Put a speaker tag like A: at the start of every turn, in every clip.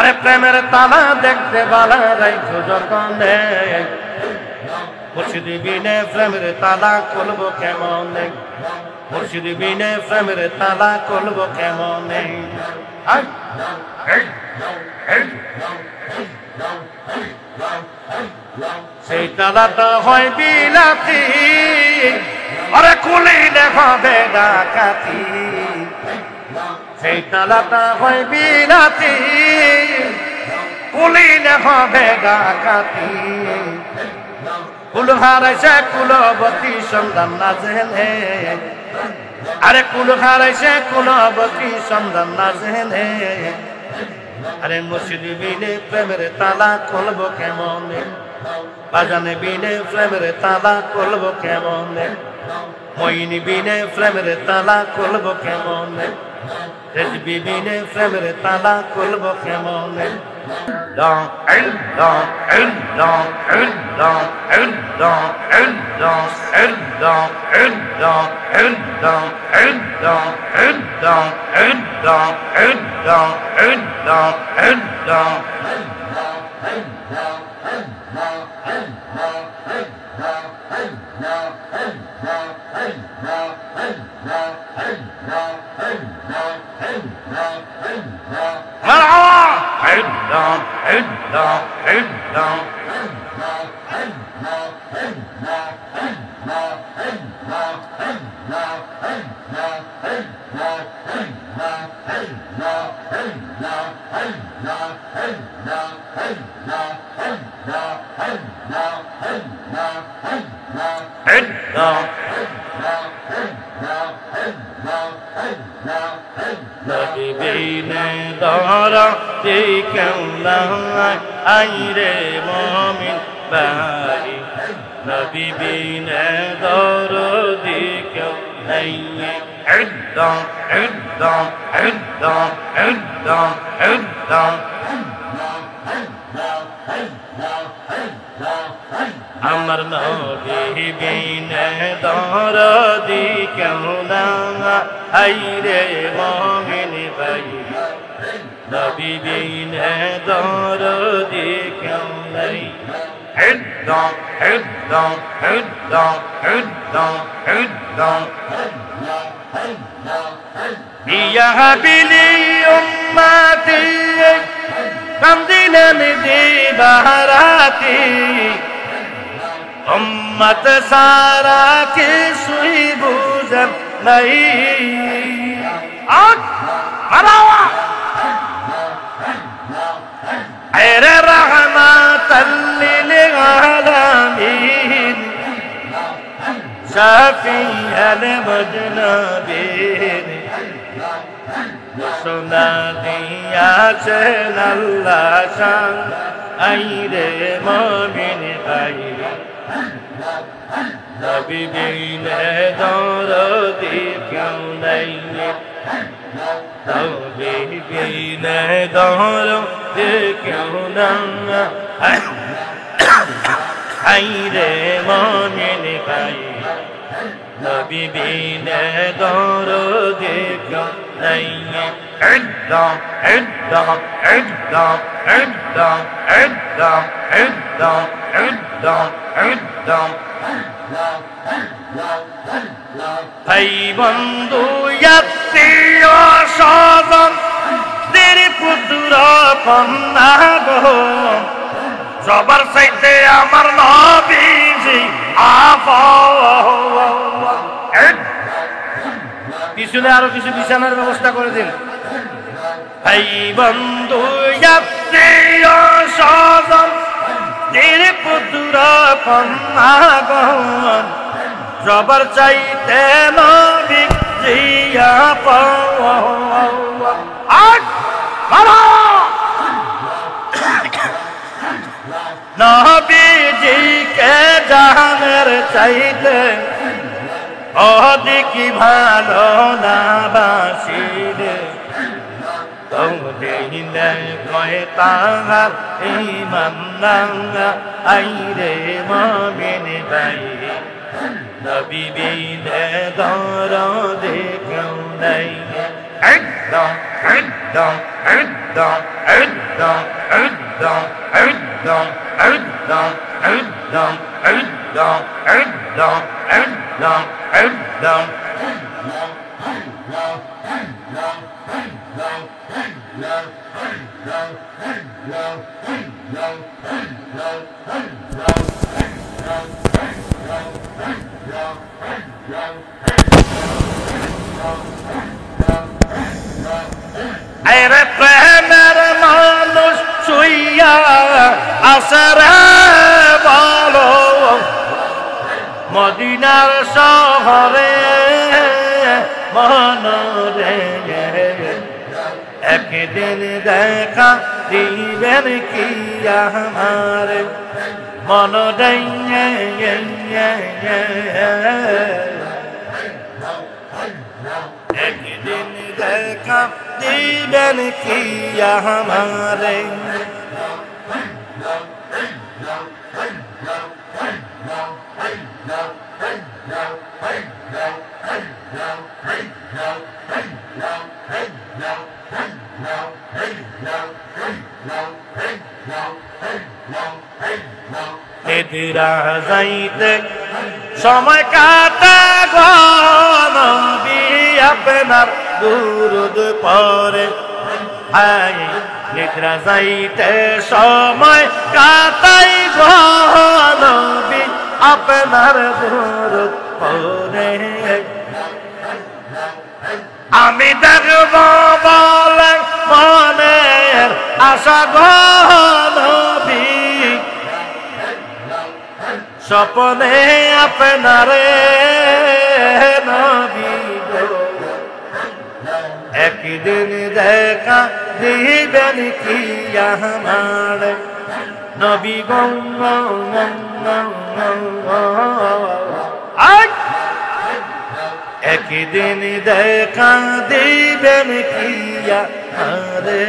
A: আরে প্রেমের তালা দেখতে বালা রাইখো যতনে মুর্শিদ বিনে প্রেমের তালা খুলবো কেমনে মুর্শিদ বিনে প্রেমের তালা খুলবো কেমনে সেই তালাটা হয় বিলাতি আরে খুলিলে হবে ডাকাতি সেই তালাটা হয় বিলাতি খুলিলে হবে ডাকাতি কুল হারাইছে কুলবতী সন্ধান না জেনে আরে কুল হারাইছে কুলবতী সন্ধান না জেনে আরে মুর্শিদ বিনে প্রেমের তালা খুলবো কেমনে বাজানে বিনে প্রেমের তালা খুলবো কেমনে মইনি বিনে প্রেমের তালা খুলবো কেমনে রেজবি বিনে প্রেমের তালা খুলবো কেমনে নবী বিনে দরা কেউ নাই আইরে মুমিন ভাই নবী বিনে দরদি কেউ নাই একদম একদম একদম একদম একদম আমার নবী বিনে দরদি কেউ নাই আইরে মুমিন ভাই নবী বিনে দরদি কেউ নাই একদম একদম একদম একদম একদম ইয়া হাবিলি উম্মতি কামদিলেন দিবারাতি উম্মত সারা কিছুই বুঝন নাই আজ মারাওয়া আরে রহমাতাল লিল আলামিন শাফিয়াল মুজনাবিন সোনা দিয়াছেন আল্লাহ শান আইরে মুমিন ভাই নবী বিনে দরদি কেউ নাই নবী বিনে দরদি কেউ নাই আইরে মুমিন ভাই নবী বিনে দরদি কেউ নাই একদম একদম একদম একদম একদম একদম একদম একদম ভাই বন্ধু আত্মীয় স্বজন দের পুত্র কন্যা গো সবার চাইতে আমার নবীজি পিছনে আরো কিছু বিছানার ব্যবস্থা করে দিন ভাই বন্ধু আত্মীয় স্বজন দের পুত্র কন্যা গো সবার চাইতে নবীজি নবীজিকে জানের চাইতে অধিক ভালো না বাসিলে দিলে কয় তাহার ইমান না আইরে মুমিন ভাই নবী বিনে দরদি কেউ নাই একদম একদম আরে প্রেমের মানুষ শুইয়া আসরে বলো মদিনার শহরে মনরে একদিন দেখা দিবেন কি আমার মন একদিন দেখা দিবেন কি আমারে এদিরা যাইতে সময় কাটা গনবি আপনার দুরুদ পরে নিদ্রা যাইতে সময় কাটাই গনবি আপনার দুরুদ পরে আমি দেখব বলে মনের আশা গনবি স্বপ্নে আপনারে নবী গো একদিন দেখা দিবেন কি আমার নবী গো একদিন দেখা দিবেন কি আমারে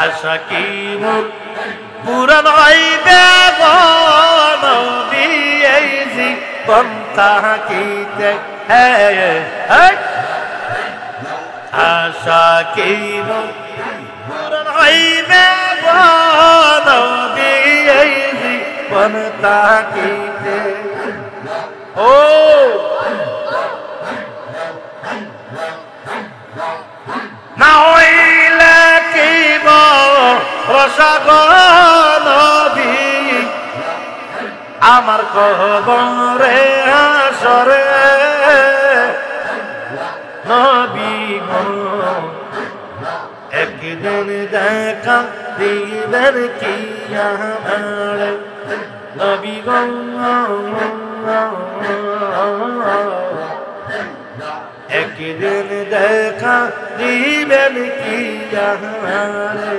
A: আশা কি মুখ পুরান হইবে নবী এই জীবন থাকিতে আশা কি মুখ পুরান হইবে নবী এই জীবন থাকিতে ও না হইলে কি রসগনবী আমার কবরে আসরে নবী গো একদিন দেখা দিবেন কি আমার নবী গো একদিন দেখা দিবেন কি আমারে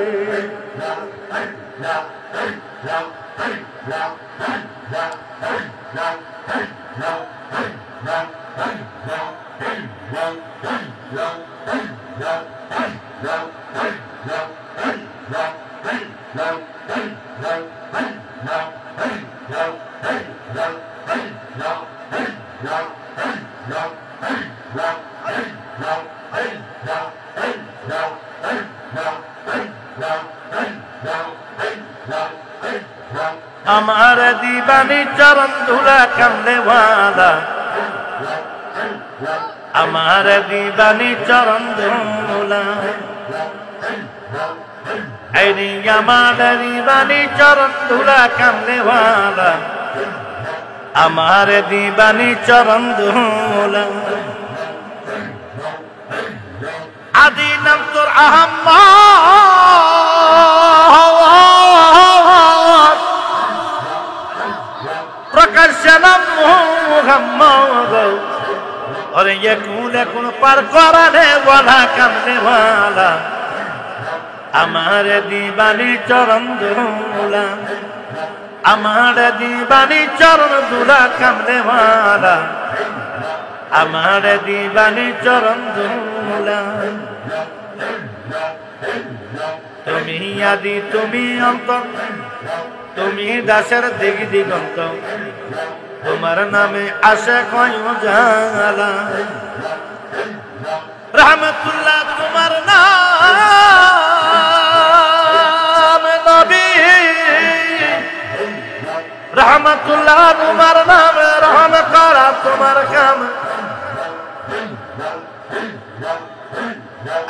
A: আমার দিবানি চরণ ধুলা কামলেওয়ালা আমার দিবানি চরণ ধুলা আমার দিবানি চরণ ধুলা কামলেওয়ালা আমার দিবানি চরণ ধুলা আদি নাম তোর আহম্মদ প্রকাশ্য নাম মুহাম্মদ ওরে এখন পার করানে ওয়ালা কামনে ওয়ালা আমার দিবানি চরণ ধুলা আমার দিবানি চরণ ধুলা কামনে ওয়ালা আমার দিবানি চরণ ধুলা তুমি আদি তুমি অন্ত, তুমি দাসের দিক দিগন্ত, তোমার নামে আসে কয় জালা। রহমতুল্লাহ তোমার নাম নবী, রহমতুল্লাহ তোমার নাম, রহম করা তোমার কাম।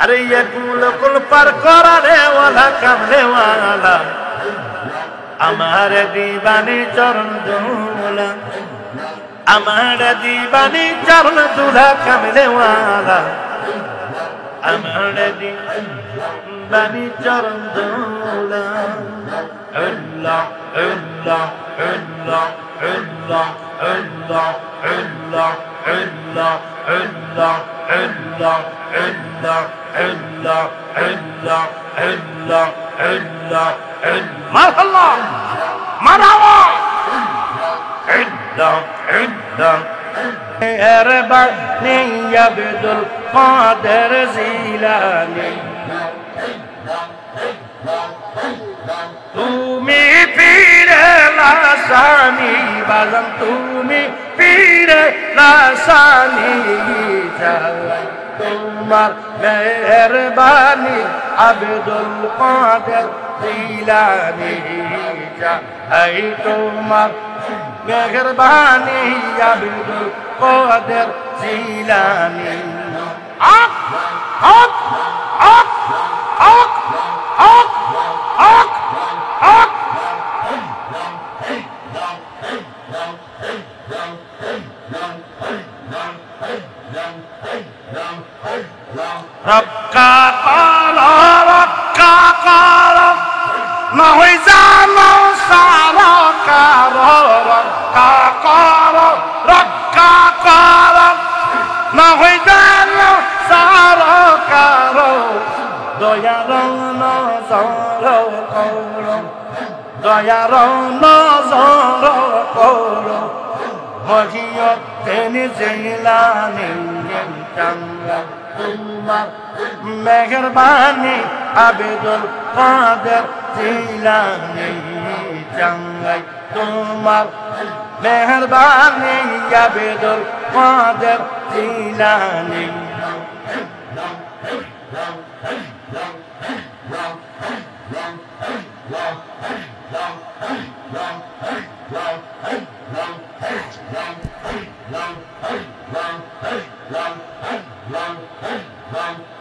A: अरे ये कुल पर कराने वाला कमले वाला हमारे दीवानी चरण दूल्हा, हमारे दीवानी चरण दूल्हा कमले वाला, हमारे दीवानी चरण दूल्हा। अल्लाह अल्लाह अल्लाह अल्लाह अल्लाह अल्लाह अल्लाह अल्लाह अल्लाह अल्लाह अल्लाह अल्लाह अल्लाह अल्लाह मरहल्ला मरहबा अल्लाह अल्लाह एरबानी अब्दुल कादिर जिलानी তুমি পীরে লাসানি বাজান, তুমি পীরে লাসানি তোমার মেহরবানি আব্দুল কাদের জিলানি চাই, তোমার মেহরবানি আব্দুল কাদের জিলানি। আক আক আক আক আক আক আক রক্কা কালা রক্কা কালা না হই জানো সারা কারো, রক্কা কালা রক্কা কালা না হই জানো সারা কারো, দয়ার নজর করো, দয়ার নজর করো, মহিয়তেন জিলানি চাঙ্গা তোমার মেহরবানি আব্দুল কাদের জিলানি চাঙ্গাই, তোমার মেহরবানি আব্দুল কাদের জিলানি।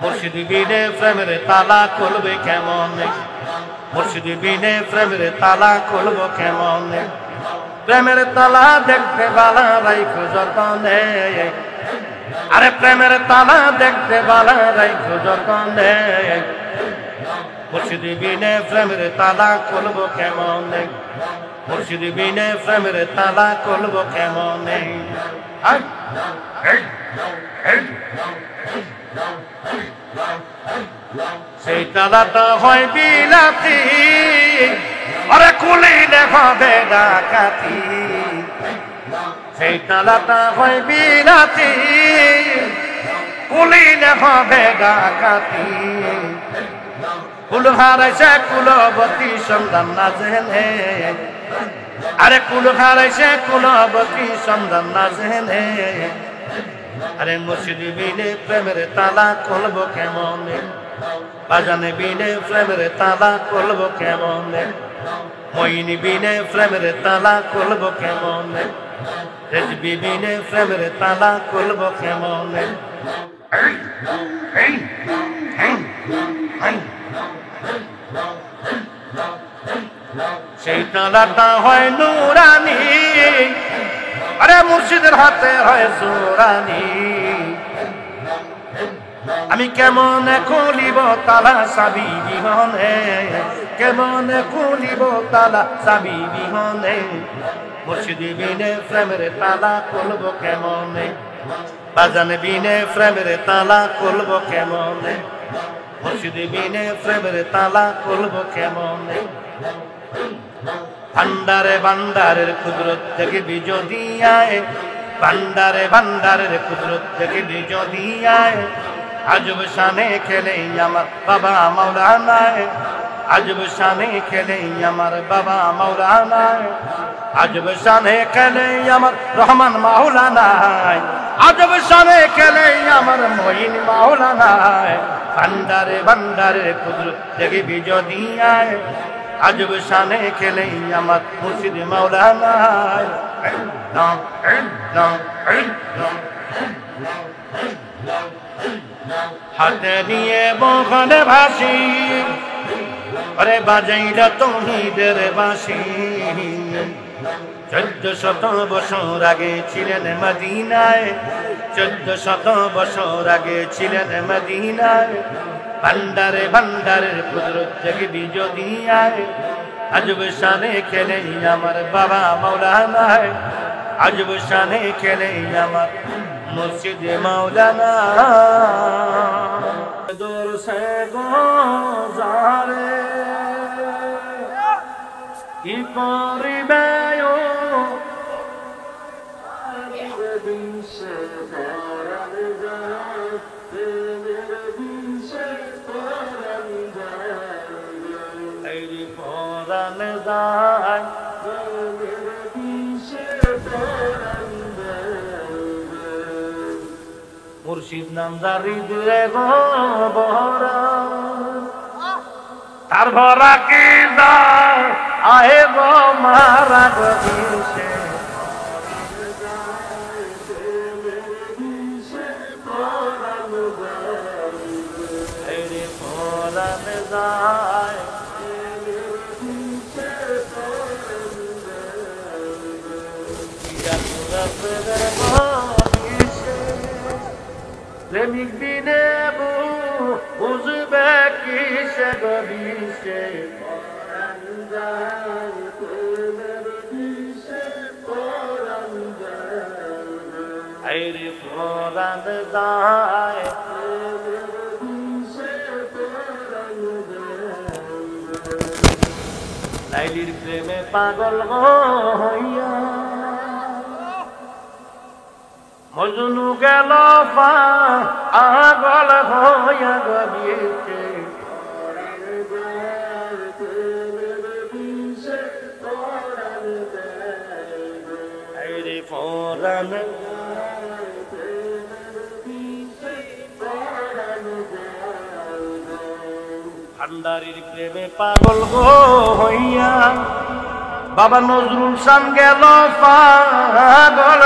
A: মুর্শিদ বিনে প্রেমের তালা খুলবে কেমন, মুর্শিদ বিনে প্রেমের তালা খুলব কেমন, প্রেমের তালা দেখতে বালা রাইখো যতনে, আরে প্রেমের তালা দেখতে বালা রাইখো যতনে, মুর্শিদ বিনে প্রেমের তালা খুলব কেমন, মুর্শিদ বিনে প্রেমের তালা খুলব কেমন। সেই তালাটা হয় বিলাতি, আরে খুলিলে হবে ডাকাতি, সেই তালাটা হয় বিলাতি, খুলিলে হবে ডাকাতি। কুল হারাইছে কুলবতী সন্ধান না জেনে, আরে কুল হারাইছে কুলবতী সন্ধান না জেনে, আরে মুর্শিদ বিনে প্রেমের তালা খুলব কেমন, বাজানে বিনে প্রেমের তালা খুলব কেমন, মইনি বিনে প্রেমের তালা খুলব কেমন, রেজবি বিনে প্রেমের তালা খুলব কেমন। সেই তালাটা হয় নুরানি, আরে মুর্শিদের হাতে হয় জোরানি। আমি কেমন খুলিব তালা চাবি বিহনে, কেমন খুলিব তালা চাবি বিহনে, মুর্শিদ বিনে প্রেমের তালা খুলব কেমন, বাজান বিনে প্রেমের তালা খুলব কেমন, মুর্শিদ বিনে প্রেমের তালা খুলব কেমন। ভান্ডারে ভান্ডারের কুদরত থেকে বীজ দিয়ায়, ভান্ডারে ভান্ডারের কুদরত থেকে বীজ দিয়ায়, আজব শানে খেলে আমার বাবা মাওলানায়, আজব শানে খেলে আমার বাবা মাওলানা আজব শানে খেলে আমার রহমান মাওলানা আজব শানে খেলে আমার মঈন মাওলানা ভান্ডারে ভান্ডারে কুদরত থেকে বিজয় আয় আজব শানে খেলে আমার মুর্শিদ মাওলানা হাতে নিয়ে বখনে ভাসি আরে বাজাইলা তৌহিদের বাঁশি 1400 বছর আগে ছিলেন মদিনায় 1400 বছর আগে ছিলেন মদিনায় ভান্ডারে ভান্ডারে কুদরত থেকে বিজয় আয় আজব শানে খেলে আমার বাবা মাওলানা আজব শানে খেলে আমার মুর্শিদ মাওলানা দূর সে গোজারে কি করিবে ও বিনসে পরান যায় বিনসে পরান যায় এই পরান যায় মুর্শিদ নামদারি দিলে গো বহরা তার ভরা কি দা আহে গো মারা গো দিশে এই পরান যায় প্রেমিক দিনে বুঝবে কিসে গবিসে আইরে পরান যায় লাইলির প্রেমে পাগল হইয়া মজনু গেল পাগল হইয়া গবিয়েছে আইরে পরান ভান্ডারির প্রেমে পাগল হইয়া বাবা নজরুল শান গেল পাগল